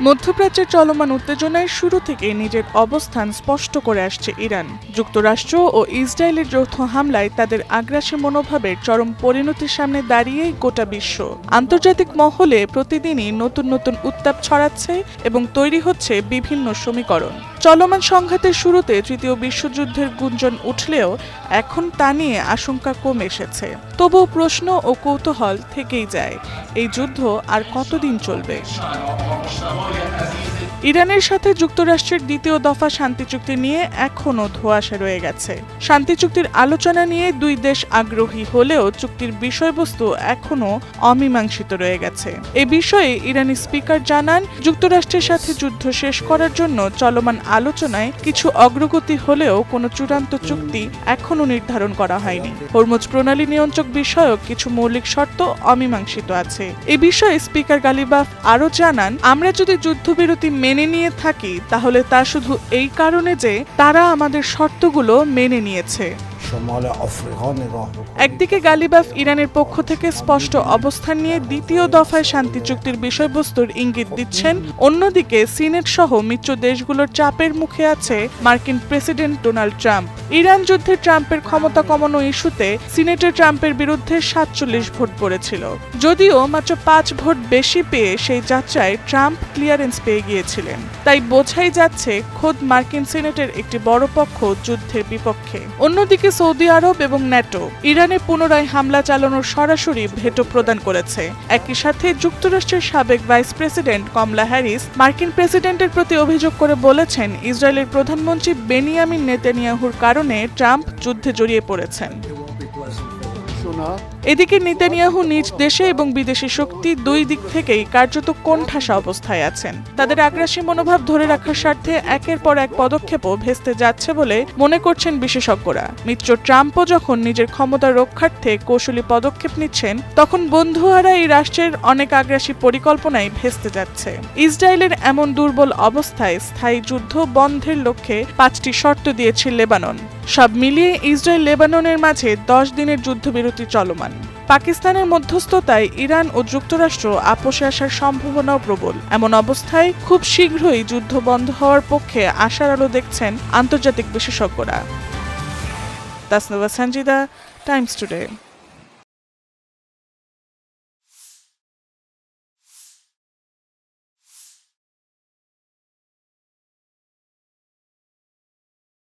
মধ্যপ্রাচ্যের চলমান উত্তেজনায় শুরু থেকে নিজের অবস্থান স্পষ্ট করে আসছে ইরান। যুক্তরাষ্ট্র ও ইসরায়েলের যৌথ হামলায় তাদের আগ্রাসী মনোভাবের চরম পরিণতির সামনে দাঁড়িয়েই গোটা বিশ্ব। আন্তর্জাতিক মহলে প্রতিদিনই নতুন নতুন উত্তাপ ছড়াচ্ছে এবং তৈরি হচ্ছে বিভিন্ন সমীকরণ। চলমান সংঘাতের শুরুতে তৃতীয় বিশ্বযুদ্ধের গুঞ্জন উঠলেও এখন তা নিয়ে আশঙ্কা কমে এসেছে। তবুও প্রশ্ন ও কৌতূহল থেকেই যায়, এই যুদ্ধ আর কতদিন চলবে? ইরানের সাথে যুক্তরাষ্ট্রের দ্বিতীয় দফা শান্তি চুক্তি নিয়ে এখনও ধোঁয়াশা রয়ে গেছে। শান্তি চুক্তির আলোচনা নিয়ে দুই দেশ আগ্রহী হলেও চুক্তির বিষয়বস্তু এখনও অমীমাংসিত রয়ে গেছে। এ বিষয়ে ইরানি স্পিকার জানান, যুক্তরাষ্ট্রের সাথে যুদ্ধ শেষ করার জন্য চলমান আলোচনায় কিছু অগ্রগতি হলেও কোনো চূড়ান্ত চুক্তি এখনও নির্ধারণ করা হয়নি। হরমুজ প্রণালী নিয়ন্ত্রক বিষয়ক কিছু মৌলিক শর্ত অমীমাংসিত আছে। এ বিষয়ে স্পিকার গালিবাফ আরও জানান, আমরা যদি যুদ্ধবিরতি মেনে নিয়ে থাকি তাহলে তা শুধু এই কারণে যে তারা আমাদের শর্তগুলো মেনে নিয়েছে। একদিকে গালিবাফ ইরানের পক্ষ থেকে স্পষ্ট অবস্থান নিয়ে দ্বিতীয় দফায় শান্তি চুক্তির বিষয়বস্তুর ইঙ্গিত দিচ্ছেন, অন্যদিকে সিনেট সহ মিত্র দেশগুলোর চাপের মুখে আছে মার্কিন প্রেসিডেন্ট ডোনাল্ড ট্রাম্প। ইরান যুদ্ধে ট্রাম্পের ক্ষমতা কমানো ইস্যুতে সিনেটে ট্রাম্পের বিরুদ্ধে ৪৭ ভোট পড়েছিল। যদিও মাত্র ৫ ভোট বেশি পেয়ে সেই যাত্রায় ট্রাম্প ক্লিয়ারেন্স পেয়ে গিয়েছিলেন। তাই বোঝাই যাচ্ছে খোদ মার্কিন সিনেটের একটি বড় পক্ষ যুদ্ধের বিপক্ষে। অন্যদিকে সৌদি আরব এবং ন্যাটো ইরানে পুনরায় হামলা চালানোর সরাসরি ভেটো প্রদান করেছে। একই সাথে যুক্তরাষ্ট্রের সাবেক ভাইস প্রেসিডেন্ট কমলা হ্যারিস মার্কিন প্রেসিডেন্টের প্রতি অভিযোগ করে বলেছেন, ইসরায়েলের প্রধানমন্ত্রী বেনিয়ামিন নেতানিয়াহুর কারণে ট্রাম্প যুদ্ধে জড়িয়ে পড়েছেন। এদিকে নেতানিয়াহু নিজ দেশে এবং বিদেশি শক্তি দুই দিক থেকেই কার্যত কোণঠাসা অবস্থায় আছেন। তাদের আগ্রাসী মনোভাব ধরে রাখার স্বার্থে একের পর এক পদক্ষেপও ভেস্তে যাচ্ছে বলে মনে করছেন বিশেষজ্ঞরা। মিত্র ট্রাম্পও যখন নিজের ক্ষমতা রক্ষার্থে কৌশলী পদক্ষেপ নিচ্ছেন, তখন বন্ধুহারা এই রাষ্ট্রের অনেক আগ্রাসী পরিকল্পনাই ভেস্তে যাচ্ছে। ইসরায়েলের এমন দুর্বল অবস্থায় স্থায়ী যুদ্ধ বন্ধের লক্ষ্যে ৫টি শর্ত দিয়েছে লেবানন। সব মিলিয়ে ইসরায়েল লেবাননের মাঝে ১০ দিনের যুদ্ধবিরতি চলমান। পাকিস্তানের মধ্যস্থতায় ইরান ও যুক্তরাষ্ট্র আপোষে আসার সম্ভাবনাও প্রবল। এমন অবস্থায় খুব শীঘ্রই যুদ্ধ বন্ধ হওয়ার পক্ষে আশার আলো দেখছেন আন্তর্জাতিক বিশেষজ্ঞরা। Tasnuva Sanjida, Times today.